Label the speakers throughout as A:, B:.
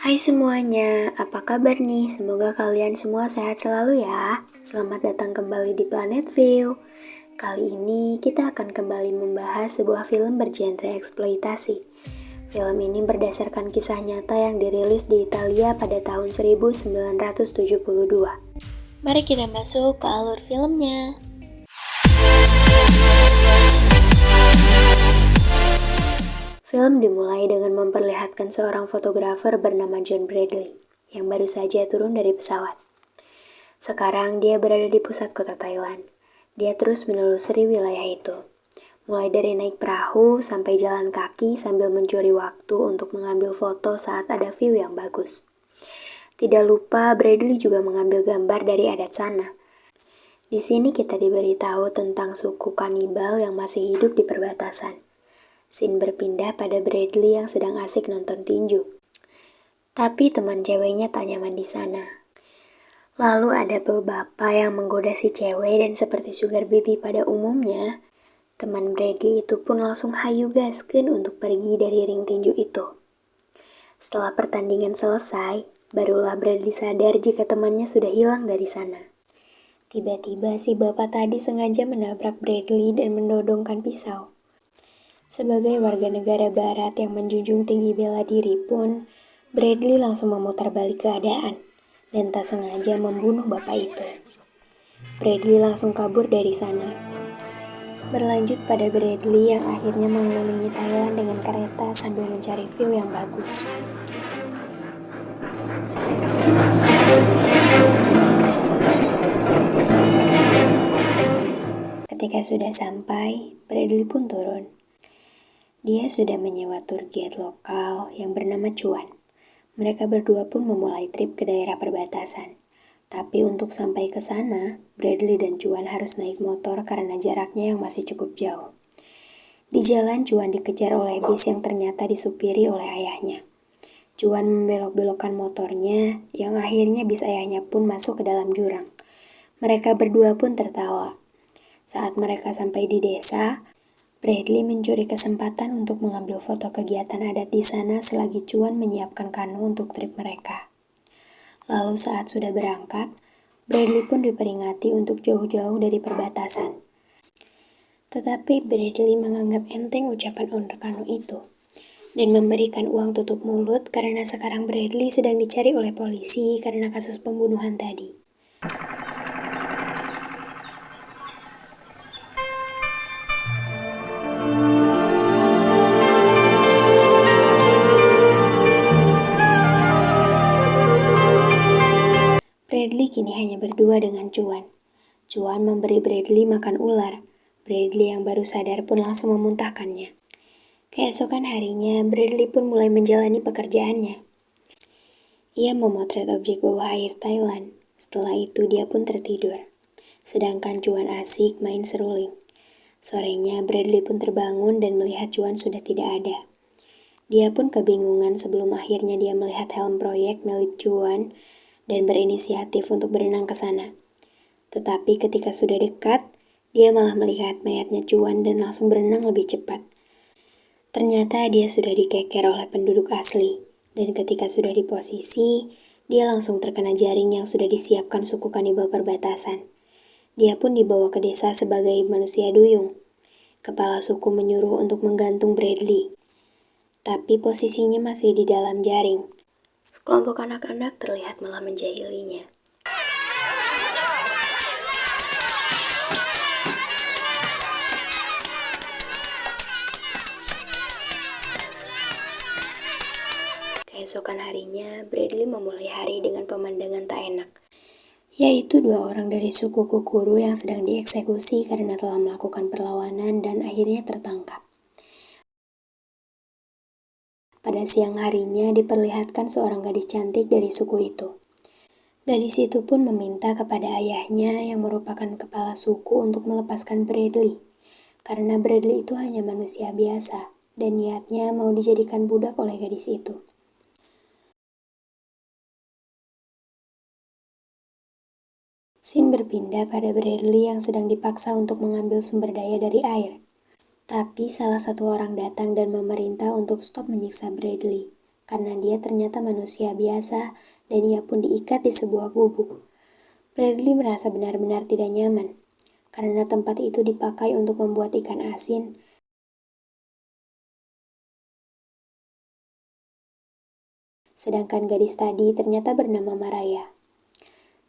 A: Hai semuanya, apa kabar nih? Semoga kalian semua sehat selalu ya. Selamat datang kembali di Planet View. Kali ini kita akan kembali membahas sebuah film bergenre eksploitasi. Film ini berdasarkan kisah nyata yang dirilis di Italia pada tahun 1972. Mari kita masuk ke alur filmnya. Film dimulai dengan memperlihatkan seorang fotografer bernama John Bradley yang baru saja turun dari pesawat. Sekarang dia berada di pusat kota Thailand. Dia terus menelusuri wilayah itu, mulai dari naik perahu sampai jalan kaki sambil mencuri waktu untuk mengambil foto saat ada view yang bagus. Tidak lupa Bradley juga mengambil gambar dari adat sana. Di sini kita diberitahu tentang suku kanibal yang masih hidup di perbatasan. Scene berpindah pada Bradley yang sedang asik nonton tinju. Tapi teman ceweknya tak nyaman di sana. Lalu ada bapak yang menggoda si cewek dan seperti sugar baby pada umumnya, teman Bradley itu pun langsung hayu gaskeun untuk pergi dari ring tinju itu. Setelah pertandingan selesai, barulah Bradley sadar jika temannya sudah hilang dari sana. Tiba-tiba si bapak tadi sengaja menabrak Bradley dan mendodongkan pisau. Sebagai warga negara barat yang menjunjung tinggi bela diri pun, Bradley langsung memutar balik keadaan dan tak sengaja membunuh bapak itu. Bradley langsung kabur dari sana. Berlanjut pada Bradley yang akhirnya mengelilingi Thailand dengan kereta sambil mencari view yang bagus. Ketika sudah sampai, Bradley pun turun. Dia sudah menyewa tour guide lokal yang bernama Chuan. Mereka berdua pun memulai trip ke daerah perbatasan. Tapi untuk sampai ke sana, Bradley dan Chuan harus naik motor karena jaraknya yang masih cukup jauh. Di jalan, Chuan dikejar oleh bis yang ternyata disupiri oleh ayahnya. Chuan membelok-belokkan motornya, yang akhirnya bis ayahnya pun masuk ke dalam jurang. Mereka berdua pun tertawa. Saat mereka sampai di desa, Bradley mencuri kesempatan untuk mengambil foto kegiatan adat di sana selagi Chuan menyiapkan kano untuk trip mereka. Lalu saat sudah berangkat, Bradley pun diperingati untuk jauh-jauh dari perbatasan. Tetapi Bradley menganggap enteng ucapan owner kano itu dan memberikan uang tutup mulut karena sekarang Bradley sedang dicari oleh polisi karena kasus pembunuhan tadi. Bradley kini hanya berdua dengan Chuan. Chuan memberi Bradley makan ular. Bradley yang baru sadar pun langsung memuntahkannya. Keesokan harinya, Bradley pun mulai menjalani pekerjaannya. Ia memotret objek bawah air Thailand. Setelah itu dia pun tertidur. Sedangkan Chuan asik main seruling. Sorenya, Bradley pun terbangun dan melihat Chuan sudah tidak ada. Dia pun kebingungan sebelum akhirnya dia melihat helm proyek milik Chuan dan berinisiatif untuk berenang ke sana. Tetapi ketika sudah dekat, dia malah melihat mayatnya Chuan dan langsung berenang lebih cepat. Ternyata dia sudah dikeker oleh penduduk asli, dan ketika sudah di posisi, dia langsung terkena jaring yang sudah disiapkan suku kanibal perbatasan. Dia pun dibawa ke desa sebagai manusia duyung. Kepala suku menyuruh untuk menggantung Bradley, tapi posisinya masih di dalam jaring. Sekelompok anak-anak terlihat malah menjahilinya. Keesokan harinya, Bradley memulai hari dengan pemandangan tak enak, yaitu dua orang dari suku Kukuru yang sedang dieksekusi karena telah melakukan perlawanan dan akhirnya tertangkap. Pada siang harinya diperlihatkan seorang gadis cantik dari suku itu. Gadis itu pun meminta kepada ayahnya yang merupakan kepala suku untuk melepaskan Bradley, karena Bradley itu hanya manusia biasa dan niatnya mau dijadikan budak oleh gadis itu. Scene berpindah pada Bradley yang sedang dipaksa untuk mengambil sumber daya dari air. Tapi salah satu orang datang dan memerintah untuk stop menyiksa Bradley, karena dia ternyata manusia biasa dan ia pun diikat di sebuah gubuk. Bradley merasa benar-benar tidak nyaman, karena tempat itu dipakai untuk membuat ikan asin. Sedangkan gadis tadi ternyata bernama Maraya.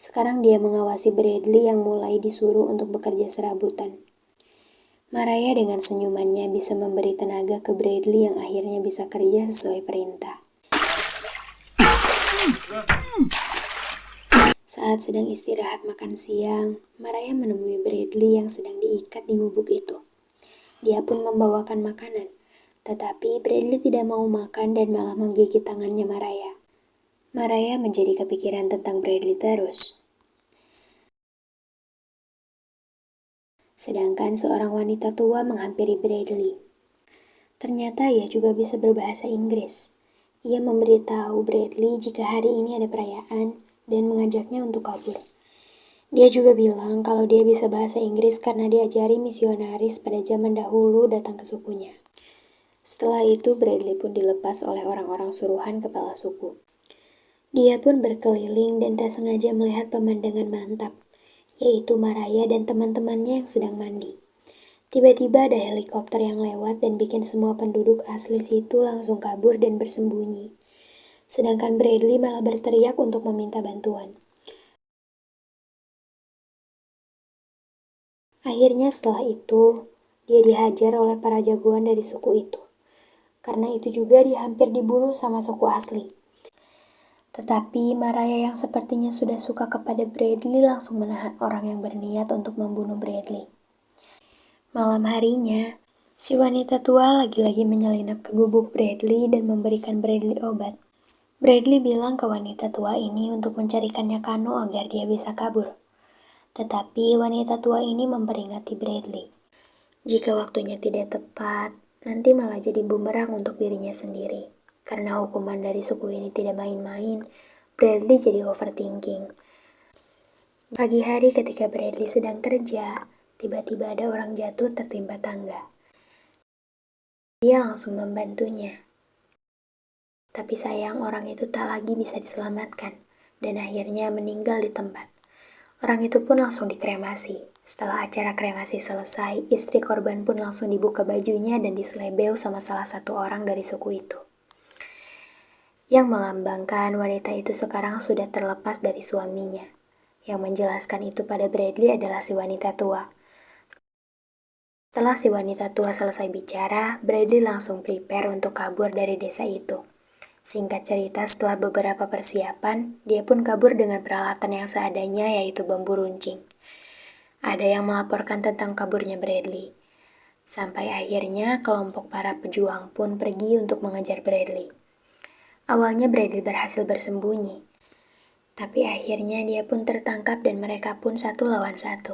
A: Sekarang dia mengawasi Bradley yang mulai disuruh untuk bekerja serabutan. Maraya dengan senyumannya bisa memberi tenaga ke Bradley yang akhirnya bisa kerja sesuai perintah. Saat sedang istirahat makan siang, Maraya menemui Bradley yang sedang diikat di gubuk itu. Dia pun membawakan makanan, tetapi Bradley tidak mau makan dan malah menggigit tangannya Maraya. Maraya menjadi kepikiran tentang Bradley terus. Sedangkan seorang wanita tua menghampiri Bradley. Ternyata ia juga bisa berbahasa Inggris. Ia memberitahu Bradley jika hari ini ada perayaan dan mengajaknya untuk kabur. Dia juga bilang kalau dia bisa bahasa Inggris karena diajari misionaris pada zaman dahulu datang ke sukunya. Setelah itu Bradley pun dilepas oleh orang-orang suruhan kepala suku. Dia pun berkeliling dan tak sengaja melihat pemandangan mantap, yaitu Maraya dan teman-temannya yang sedang mandi. Tiba-tiba ada helikopter yang lewat dan bikin semua penduduk asli situ langsung kabur dan bersembunyi. Sedangkan Bradley malah berteriak untuk meminta bantuan. Akhirnya setelah itu, dia dihajar oleh para jagoan dari suku itu. Karena itu juga dia hampir dibunuh sama suku asli. Tetapi Maraya yang sepertinya sudah suka kepada Bradley langsung menahan orang yang berniat untuk membunuh Bradley. Malam harinya, si wanita tua lagi-lagi menyelinap ke gubuk Bradley dan memberikan Bradley obat. Bradley bilang ke wanita tua ini untuk mencarikannya kano agar dia bisa kabur. Tetapi wanita tua ini memperingati Bradley. Jika waktunya tidak tepat, nanti malah jadi bumerang untuk dirinya sendiri. Karena hukuman dari suku ini tidak main-main, Bradley jadi overthinking. Pagi hari ketika Bradley sedang kerja, tiba-tiba ada orang jatuh tertimpa tangga. Dia langsung membantunya. Tapi sayang orang itu tak lagi bisa diselamatkan, dan akhirnya meninggal di tempat. Orang itu pun langsung dikremasi. Setelah acara kremasi selesai, istri korban pun langsung dibuka bajunya dan diselebeu sama salah satu orang dari suku itu. Yang melambangkan wanita itu sekarang sudah terlepas dari suaminya. Yang menjelaskan itu pada Bradley adalah si wanita tua. Setelah si wanita tua selesai bicara, Bradley langsung prepare untuk kabur dari desa itu. Singkat cerita, setelah beberapa persiapan, dia pun kabur dengan peralatan yang seadanya, yaitu bambu runcing. Ada yang melaporkan tentang kaburnya Bradley. Sampai akhirnya kelompok para pejuang pun pergi untuk mengejar Bradley. Awalnya Bradley berhasil bersembunyi, tapi akhirnya dia pun tertangkap dan mereka pun 1 lawan 1.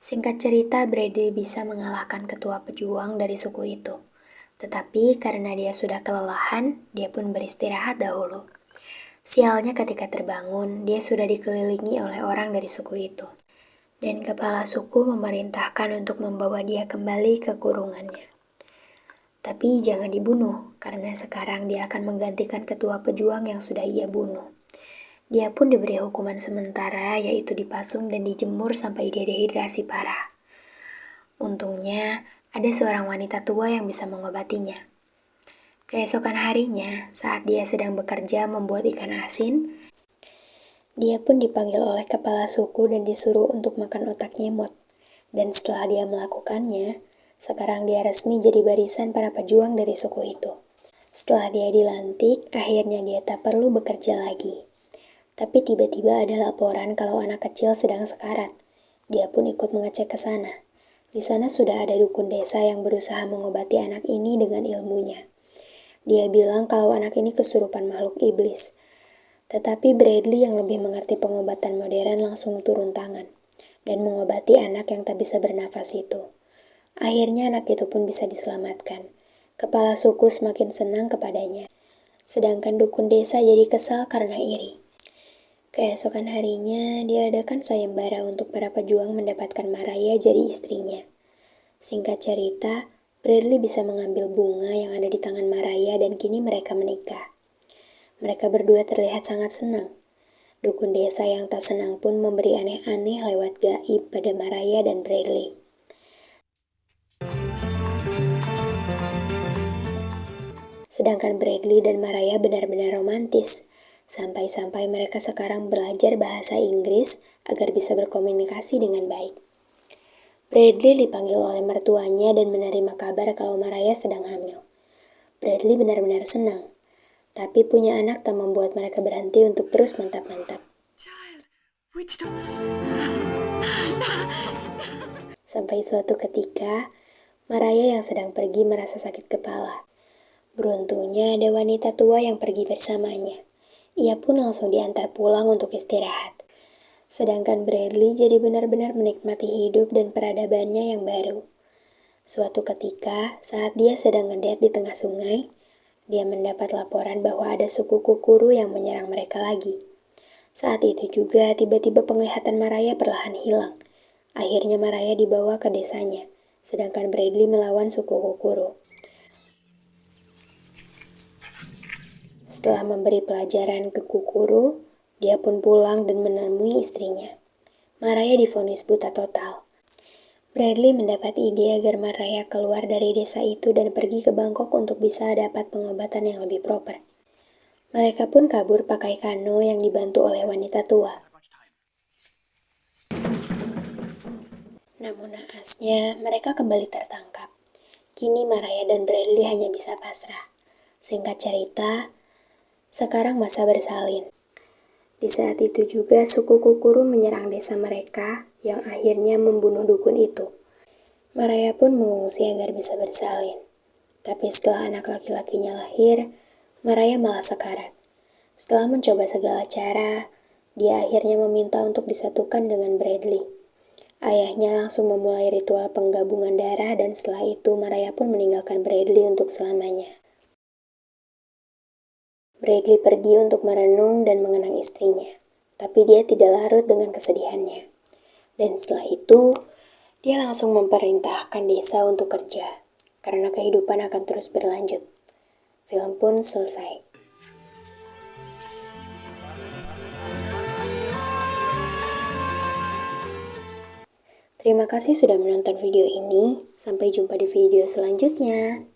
A: Singkat cerita, Bradley bisa mengalahkan ketua pejuang dari suku itu. Tetapi karena dia sudah kelelahan, dia pun beristirahat dahulu. Sialnya ketika terbangun, dia sudah dikelilingi oleh orang dari suku itu. Dan kepala suku memerintahkan untuk membawa dia kembali ke kurungannya. Tapi jangan dibunuh, karena sekarang dia akan menggantikan ketua pejuang yang sudah ia bunuh. Dia pun diberi hukuman sementara, yaitu dipasung dan dijemur sampai dia dehidrasi parah. Untungnya, ada seorang wanita tua yang bisa mengobatinya. Keesokan harinya, saat dia sedang bekerja membuat ikan asin, dia pun dipanggil oleh kepala suku dan disuruh untuk makan otak nyemot. Dan setelah dia melakukannya, sekarang dia resmi jadi barisan para pejuang dari suku itu. Setelah dia dilantik, akhirnya dia tak perlu bekerja lagi. Tapi tiba-tiba ada laporan kalau anak kecil sedang sekarat. Dia pun ikut mengecek ke sana. Di sana sudah ada dukun desa yang berusaha mengobati anak ini dengan ilmunya. Dia bilang kalau anak ini kesurupan makhluk iblis. Tetapi Bradley yang lebih mengerti pengobatan modern langsung turun tangan dan mengobati anak yang tak bisa bernafas itu. Akhirnya anak itu pun bisa diselamatkan. Kepala suku semakin senang kepadanya. Sedangkan dukun desa jadi kesal karena iri. Keesokan harinya, dia adakan sayembara untuk para pejuang mendapatkan Maraya jadi istrinya. Singkat cerita, Bradley bisa mengambil bunga yang ada di tangan Maraya dan kini mereka menikah. Mereka berdua terlihat sangat senang. Dukun desa yang tak senang pun memberi aneh-aneh lewat gaib pada Mariah dan Bradley. Sedangkan Bradley dan Mariah benar-benar romantis, sampai-sampai mereka sekarang belajar bahasa Inggris agar bisa berkomunikasi dengan baik. Bradley dipanggil oleh mertuanya dan menerima kabar kalau Mariah sedang hamil. Bradley benar-benar senang, tapi punya anak tak membuat mereka berhenti untuk terus mantap-mantap. Sampai suatu ketika, Mariah yang sedang pergi merasa sakit kepala. Beruntungnya ada wanita tua yang pergi bersamanya. Ia pun langsung diantar pulang untuk istirahat. Sedangkan Bradley jadi benar-benar menikmati hidup dan peradabannya yang baru. Suatu ketika, saat dia sedang ngedate di tengah sungai, dia mendapat laporan bahwa ada suku Kukuru yang menyerang mereka lagi. Saat itu juga tiba-tiba penglihatan Mariah perlahan hilang. Akhirnya Mariah dibawa ke desanya, sedangkan Bradley melawan suku Kukuru. Setelah memberi pelajaran ke Kukuru, dia pun pulang dan menemui istrinya. Mariah divonis buta total. Bradley mendapat ide agar Mariah keluar dari desa itu dan pergi ke Bangkok untuk bisa dapat pengobatan yang lebih proper. Mereka pun kabur pakai kano yang dibantu oleh wanita tua. Namun naasnya, mereka kembali tertangkap. Kini Mariah dan Bradley hanya bisa pasrah. Singkat cerita, sekarang masa bersalin. Di saat itu juga suku Kukuru menyerang desa mereka yang akhirnya membunuh dukun itu. Mariah pun mengungsi agar bisa bersalin. Tapi setelah anak laki-lakinya lahir, Mariah malah sekarat. Setelah mencoba segala cara, dia akhirnya meminta untuk disatukan dengan Bradley. Ayahnya langsung memulai ritual penggabungan darah dan setelah itu Mariah pun meninggalkan Bradley untuk selamanya. Bradley pergi untuk merenung dan mengenang istrinya, tapi dia tidak larut dengan kesedihannya. Dan setelah itu, dia langsung memerintahkan desa untuk kerja, karena kehidupan akan terus berlanjut. Film pun selesai. Terima kasih sudah menonton video ini. Sampai jumpa di video selanjutnya.